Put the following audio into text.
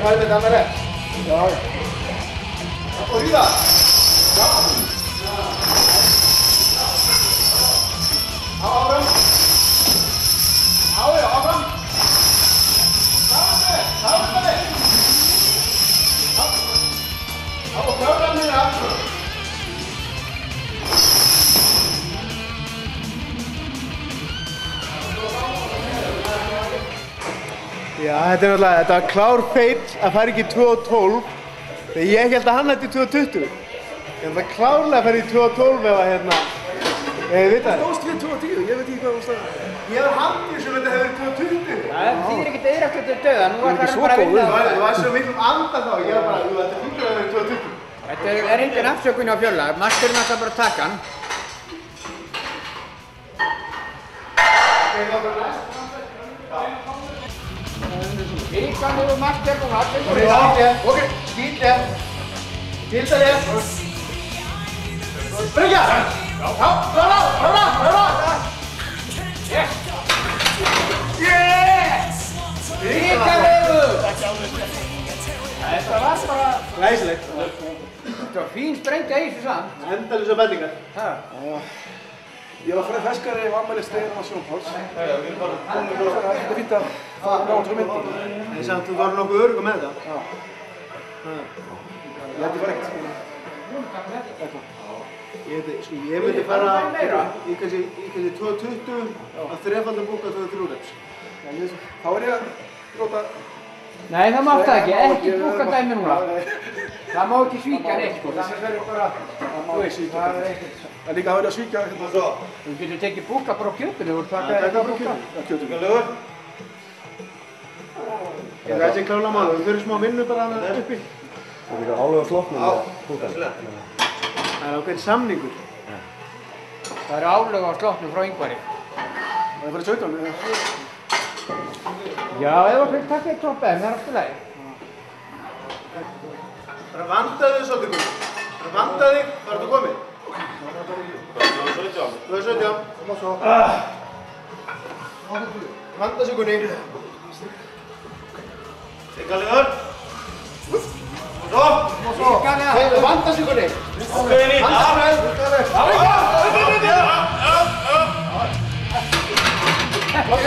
færði þetta annað rétt. Já. Og því það. Já. Áfram. Áfram. Sáðum og klára hérna. Já, þetta var klár feill að fara ekki í 2:12 þegar ég held að hann hætti í 2:20. Ég held að klárlega að fara í 2:12 ef að ég veit það. Þú stóðst við 2:10, ég veit ekki hvað þú stóðst. Ég var haldið sem þetta hefur verið 2:20. Það þýðir ekkert eðrækt til dauða, nú ætlar hann bara að vinna. vinna. Það var svo miklum anda þá, ég var bara, þetta þýttur að vera 2:20. Þetta er engin afsökun á Fjölla, masturinn ætlar bara að taka hann. Ríkandi úr mastur og allir. Ok, skýt Gilda þér. Springja! Já, klára! Yes! Ríkandi! Þetta var bara... Glæsilegt. Þetta var fín sprengja í þessu samt. Endalísa bendingar. Ég var ferskari afmæli Steinar og Sjónpáls. Við erum bara komin og þetta er fínt að ná þessu myndi. En samt þú var nokkuð öruggur með þetta? Já. Ég held ég var ekkert. Ég myndi fara í kannski 2:20 að þrefaldan búka 2-3 reps. Þá er ég að gróta... Nei, það mátt það ekki búka dæmi núna. Það má ekki svíkja neitt sko, það verður bara, þú veist, það er ekkert. Það er líka að vera að svíkja hérna svo. Þú getur tekið búka bara á kjötinu og taka þetta bara á kjötinu? Já, kjötinu. Lögur? Ég veit ekki klála maður, við fyrir smá vinnu bara hana uppi. Það er líka álega sloppnum með búkan. Það er ákveðin samningur. Það eru álega á sloppnum frá Ingvari. Það er bara 17. Já, ef þú fyrir takka eitt kloppa það er allt í lagi. Bara vandaðu þig svolítið Gunni. Bara vandaðu þig, hvað ertu komið? Þú er 17. Koma svo. Vanda sig Gunni. Sigaliður. Svo. Vanda sig Gunni. Ok,